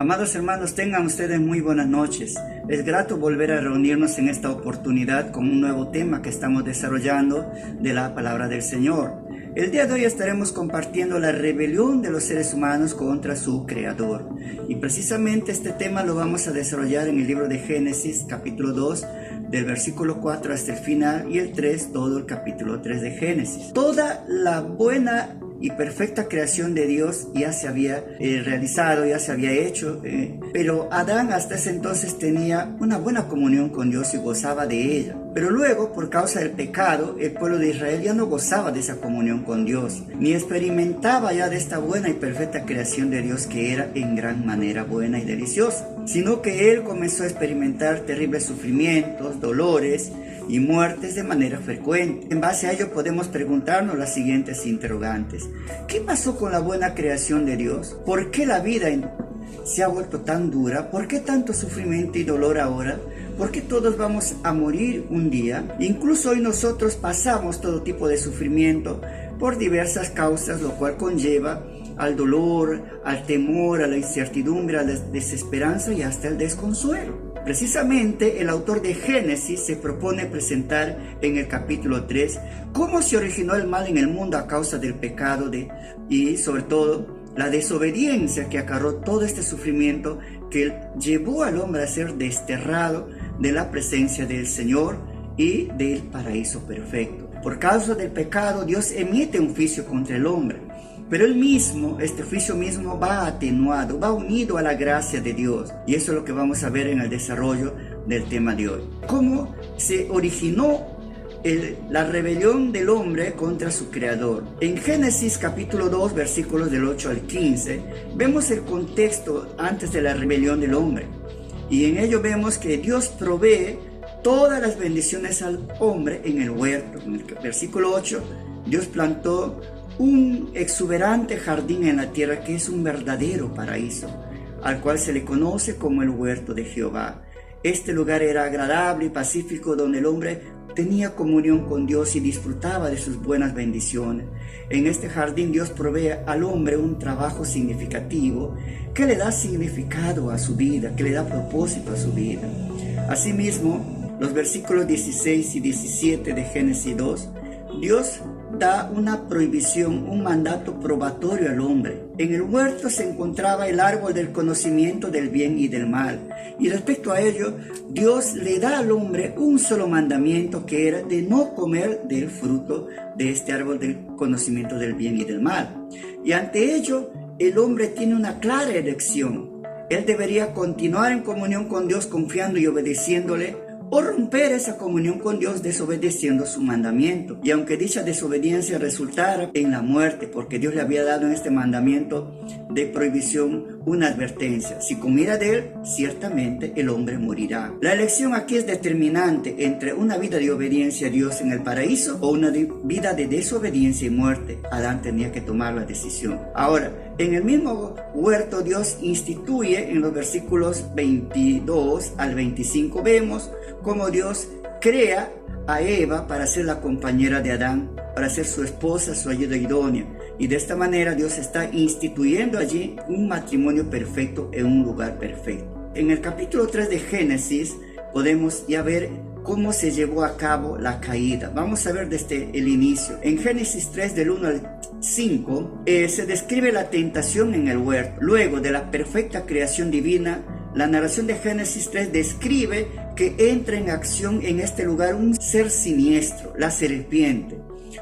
Amados hermanos, tengan ustedes muy buenas noches. Es grato volver a reunirnos en esta oportunidad con un nuevo tema que estamos desarrollando de la palabra del Señor. El día de hoy estaremos compartiendo la rebelión de los seres humanos contra su Creador. Y precisamente este tema lo vamos a desarrollar en el libro de Génesis, capítulo 2, del versículo 4 hasta el final, y el 3, todo el capítulo 3 de Génesis. Toda la buena y perfecta creación de Dios ya se había realizado, ya se había hecho, pero Adán hasta ese entonces tenía una buena comunión con Dios y gozaba de ella. Pero luego, por causa del pecado, el pueblo de Israel ya no gozaba de esa comunión con Dios, ni experimentaba ya de esta buena y perfecta creación de Dios que era en gran manera buena y deliciosa, sino que él comenzó a experimentar terribles sufrimientos, dolores y muertes de manera frecuente. En base a ello podemos preguntarnos las siguientes interrogantes. ¿Qué pasó con la buena creación de Dios? ¿Por qué la vida se ha vuelto tan dura? ¿Por qué tanto sufrimiento y dolor ahora? ¿Por qué todos vamos a morir un día? Incluso hoy nosotros pasamos todo tipo de sufrimiento por diversas causas, lo cual conlleva al dolor, al temor, a la incertidumbre, a la desesperanza y hasta el desconsuelo. Precisamente el autor de Génesis se propone presentar en el capítulo 3 cómo se originó el mal en el mundo a causa del pecado y sobre todo la desobediencia que acarreó todo este sufrimiento que llevó al hombre a ser desterrado de la presencia del Señor y del paraíso perfecto. Por causa del pecado, Dios emite un juicio contra el hombre, pero este juicio mismo va atenuado, va unido a la gracia de Dios. Y eso es lo que vamos a ver en el desarrollo del tema de hoy. ¿Cómo se originó la rebelión del hombre contra su Creador? En Génesis capítulo 2, versículos del 8 al 15, vemos el contexto antes de la rebelión del hombre. Y en ello vemos que Dios provee todas las bendiciones al hombre en el huerto. En el versículo 8, Dios plantó un exuberante jardín en la tierra que es un verdadero paraíso, al cual se le conoce como el huerto de Jehová. Este lugar era agradable y pacífico, donde el hombre tenía comunión con Dios y disfrutaba de sus buenas bendiciones. En este jardín Dios provee al hombre un trabajo significativo que le da significado a su vida, que le da propósito a su vida. Asimismo, los versículos 16 y 17 de Génesis 2, Dios da una prohibición, un mandato probatorio al hombre. En el huerto se encontraba el árbol del conocimiento del bien y del mal. Y respecto a ello, Dios le da al hombre un solo mandamiento, que era de no comer del fruto de este árbol del conocimiento del bien y del mal. Y ante ello, el hombre tiene una clara elección. Él debería continuar en comunión con Dios, confiando y obedeciéndole, o romper esa comunión con Dios desobedeciendo su mandamiento. Y aunque dicha desobediencia resultara en la muerte, porque Dios le había dado en este mandamiento de prohibición una advertencia: si comiera de él, ciertamente el hombre morirá. La elección aquí es determinante entre una vida de obediencia a Dios en el paraíso o una vida de desobediencia y muerte. Adán tenía que tomar la decisión. Ahora, en el mismo huerto Dios instituye, en los versículos 22 al 25, vemos cómo Dios crea a Eva para ser la compañera de Adán, para ser su esposa, su ayuda idónea. Y de esta manera Dios está instituyendo allí un matrimonio perfecto en un lugar perfecto. En el capítulo 3 de Génesis podemos ya ver cómo se llevó a cabo la caída. Vamos a ver desde el inicio. En Génesis 3, del 1 al 5, se describe la tentación en el huerto. Luego de la perfecta creación divina, la narración de Génesis 3 describe que entra en acción en este lugar un ser siniestro, la serpiente,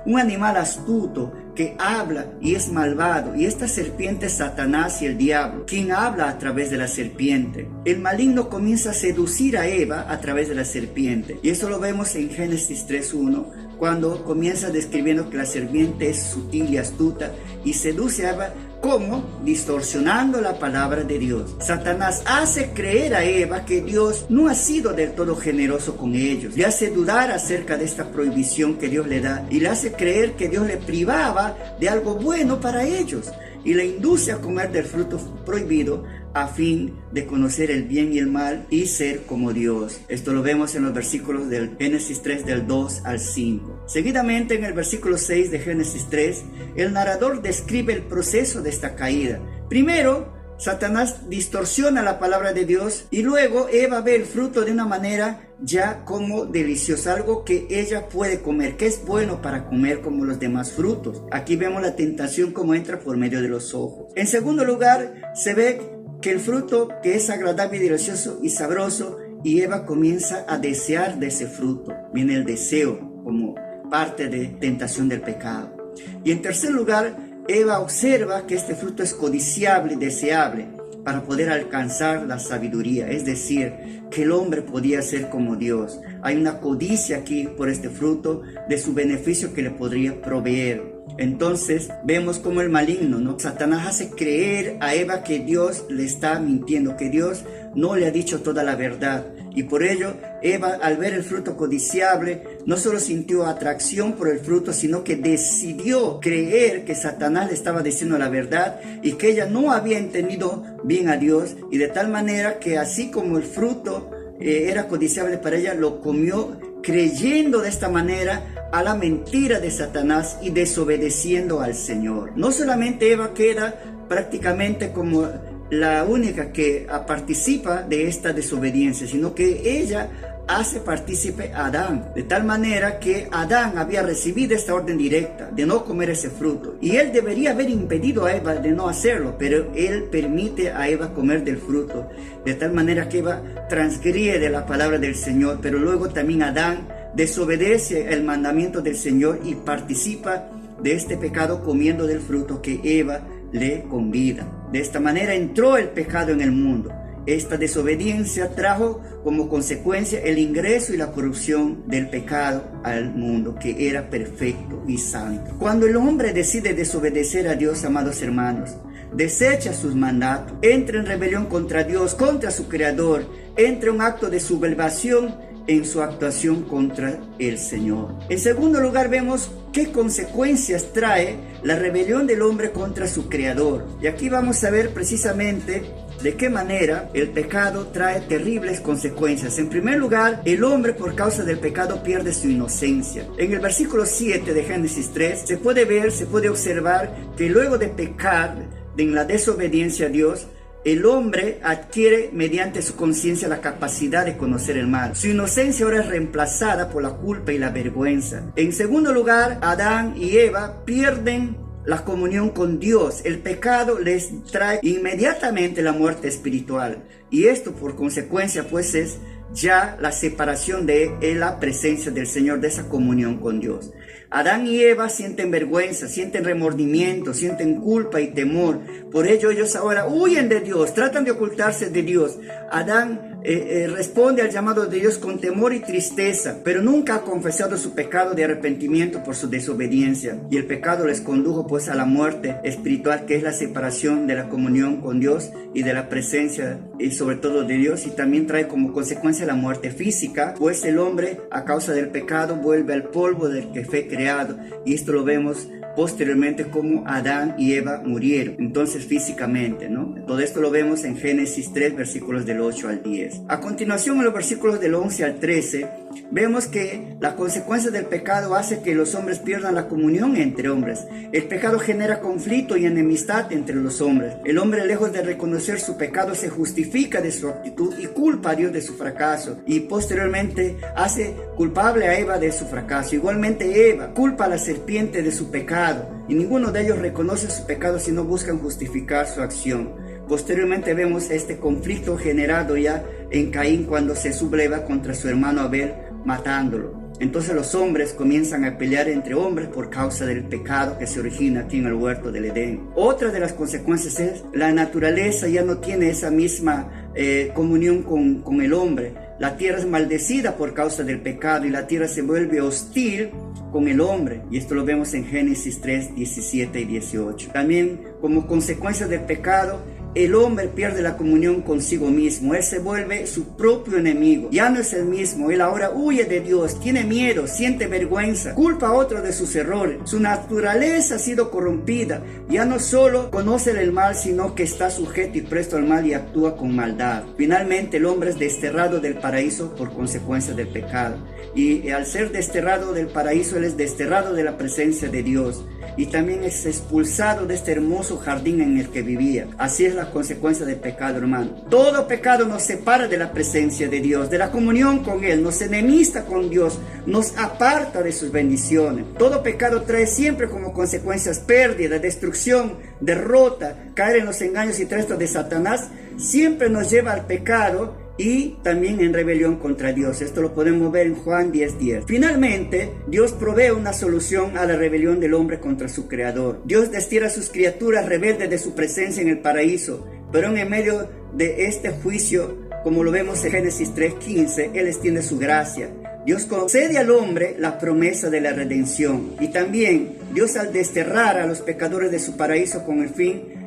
un animal astuto que habla y es malvado, y esta serpiente es Satanás y el diablo, quien habla a través de la serpiente. El maligno comienza a seducir a Eva a través de la serpiente, y eso lo vemos en Génesis 3:1, cuando comienza describiendo que la serpiente es sutil y astuta y seduce a Eva. ¿Cómo? Distorsionando la palabra de Dios. Satanás hace creer a Eva que Dios no ha sido del todo generoso con ellos. Le hace dudar acerca de esta prohibición que Dios le da, y le hace creer que Dios le privaba de algo bueno para ellos, y le induce a comer del fruto prohibido a fin de conocer el bien y el mal y ser como Dios. Esto lo vemos en los versículos del Génesis 3 del 2 al 5. Seguidamente, en el versículo 6 de Génesis 3, el narrador describe el proceso de esta caída. Primero, Satanás distorsiona la palabra de Dios y luego Eva ve el fruto de una manera ya como deliciosa, algo que ella puede comer, que es bueno para comer como los demás frutos. Aquí vemos la tentación como entra por medio de los ojos. En segundo lugar, se ve que el fruto que es agradable, delicioso y sabroso, y Eva comienza a desear de ese fruto. Viene el deseo como parte de tentación del pecado. Y en tercer lugar, Eva observa que este fruto es codiciable y deseable para poder alcanzar la sabiduría, es decir, que el hombre podía ser como Dios. Hay una codicia aquí por este fruto de su beneficio que le podría proveer. Entonces vemos como el maligno, ¿no? Satanás hace creer a Eva que Dios le está mintiendo, que Dios no le ha dicho toda la verdad. Y por ello, Eva, al ver el fruto codiciable, no solo sintió atracción por el fruto, sino que decidió creer que Satanás le estaba diciendo la verdad y que ella no había entendido bien a Dios. Y de tal manera que así como el fruto era codiciable para ella, lo comió creyendo de esta manera a la mentira de Satanás y desobedeciendo al Señor. No solamente Eva queda prácticamente como la única que participa de esta desobediencia, sino que ella hace partícipe a Adán, de tal manera que Adán había recibido esta orden directa de no comer ese fruto, y él debería haber impedido a Eva de no hacerlo, pero él permite a Eva comer del fruto, de tal manera que Eva transgrede la palabra del Señor, pero luego también Adán desobedece el mandamiento del Señor y participa de este pecado comiendo del fruto que Eva le convida. De esta manera entró el pecado en el mundo. Esta desobediencia trajo como consecuencia el ingreso y la corrupción del pecado al mundo, que era perfecto y santo. Cuando el hombre decide desobedecer a Dios, amados hermanos, desecha sus mandatos, entra en rebelión contra Dios, contra su Creador, entra en un acto de sublevación en su actuación contra el Señor. En segundo lugar, vemos qué consecuencias trae la rebelión del hombre contra su Creador. Y aquí vamos a ver precisamente de qué manera el pecado trae terribles consecuencias. En primer lugar, el hombre por causa del pecado pierde su inocencia. En el versículo 7 de Génesis 3 se puede observar que luego de pecar en la desobediencia a Dios, el hombre adquiere mediante su conciencia la capacidad de conocer el mal. Su inocencia ahora es reemplazada por la culpa y la vergüenza. En segundo lugar, Adán y Eva pierden la comunión con Dios. El pecado les trae inmediatamente la muerte espiritual. Y esto por consecuencia pues es ya la separación de la presencia del Señor, de esa comunión con Dios. Adán y Eva sienten vergüenza, sienten remordimiento, sienten culpa y temor. Por ello ellos ahora huyen de Dios, tratan de ocultarse de Dios. Adán responde al llamado de Dios con temor y tristeza, pero nunca ha confesado su pecado de arrepentimiento por su desobediencia. Y el pecado les condujo pues a la muerte espiritual, que es la separación de la comunión con Dios y de la presencia y sobre todo de Dios, y también trae como consecuencia la muerte física, pues el hombre a causa del pecado vuelve al polvo del que fue creado, y esto lo vemos posteriormente como Adán y Eva murieron, entonces físicamente, ¿no? Todo esto lo vemos en Génesis 3, versículos del 8 al 10. A continuación, en los versículos del 11 al 13, vemos que la consecuencia del pecado hace que los hombres pierdan la comunión entre hombres. El pecado genera conflicto y enemistad entre los hombres. El hombre, lejos de reconocer su pecado, se justifica de su actitud y culpa a Dios de su fracaso, y posteriormente hace culpable a Eva de su fracaso. Igualmente Eva culpa a la serpiente de su pecado, y ninguno de ellos reconoce su pecado, sino buscan justificar su acción. Posteriormente vemos este conflicto generado ya en Caín cuando se subleva contra su hermano Abel, matándolo. Entonces los hombres comienzan a pelear entre hombres por causa del pecado que se origina aquí en el huerto del Edén. Otra de las consecuencias es la naturaleza ya no tiene esa misma comunión con el hombre. La tierra es maldecida por causa del pecado y la tierra se vuelve hostil con el hombre. Y esto lo vemos en Génesis 3, 17 y 18. También como consecuencia del pecado, el hombre pierde la comunión consigo mismo. Él se vuelve su propio enemigo. Ya no es el mismo. Él ahora huye de Dios, tiene miedo, siente vergüenza, culpa a otro de sus errores. Su naturaleza ha sido corrompida. Ya no solo conoce el mal, sino que está sujeto y presto al mal y actúa con maldad. Finalmente el hombre es desterrado del paraíso por consecuencia del pecado. Y al ser desterrado del paraíso, él es desterrado de la presencia de Dios. Y también es expulsado de este hermoso jardín en el que vivía. Así es la la consecuencia del pecado, hermano. Todo pecado nos separa de la presencia de Dios, de la comunión con Él, nos enemista con Dios, nos aparta de sus bendiciones. Todo pecado trae siempre como consecuencias pérdida, destrucción, derrota, caer en los engaños y trestos de Satanás. Siempre nos lleva al pecado y también en rebelión contra Dios. Esto lo podemos ver en Juan 10:10. Finalmente, Dios provee una solución a la rebelión del hombre contra su Creador. Dios destierra a sus criaturas rebeldes de su presencia en el paraíso, pero en medio de este juicio, como lo vemos en Génesis 3:15, Él extiende su gracia. Dios concede al hombre la promesa de la redención, y también Dios, al desterrar a los pecadores de su paraíso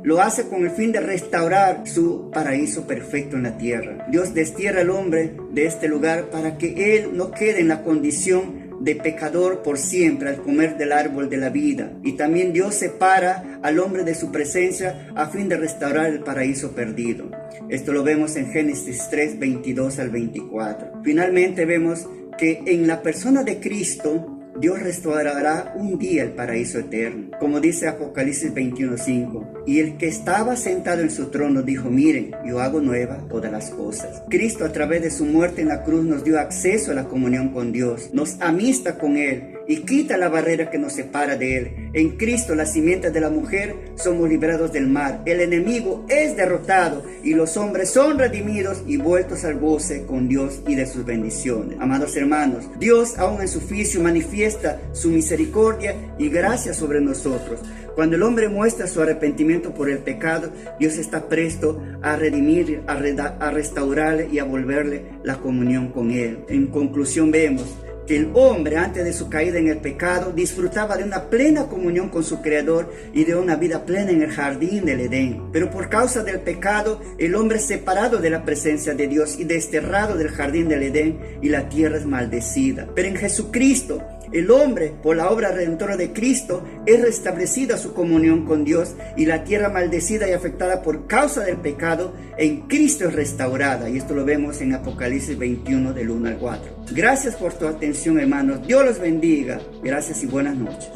lo hace con el fin de restaurar su paraíso perfecto en la tierra. Dios destierra al hombre de este lugar para que él no quede en la condición de pecador por siempre al comer del árbol de la vida. Y también Dios separa al hombre de su presencia a fin de restaurar el paraíso perdido. Esto lo vemos en Génesis 3, 22 al 24. Finalmente vemos que en la persona de Cristo, Dios restaurará un día el paraíso eterno, como dice Apocalipsis 21:5. Y el que estaba sentado en su trono dijo: miren, yo hago nuevas todas las cosas. Cristo, a través de su muerte en la cruz, nos dio acceso a la comunión con Dios, nos amista con Él y quita la barrera que nos separa de Él. En Cristo, la simiente de la mujer, somos librados del mal. El enemigo es derrotado y los hombres son redimidos y vueltos al goce con Dios y de sus bendiciones. Amados hermanos, Dios, aún en su juicio, manifiesta su misericordia y gracia sobre nosotros. Cuando el hombre muestra su arrepentimiento por el pecado, Dios está presto a redimir, a restaurarle y a volverle la comunión con Él. En conclusión, vemos que el hombre, antes de su caída en el pecado, disfrutaba de una plena comunión con su Creador y de una vida plena en el jardín del Edén. Pero por causa del pecado, el hombre es separado de la presencia de Dios y desterrado del jardín del Edén, y la tierra es maldecida. Pero en Jesucristo, el hombre, por la obra redentora de Cristo, es restablecida su comunión con Dios, y la tierra maldecida y afectada por causa del pecado, en Cristo es restaurada. Y esto lo vemos en Apocalipsis 21, del 1 al 4. Gracias por tu atención, hermanos. Dios los bendiga. Gracias y buenas noches.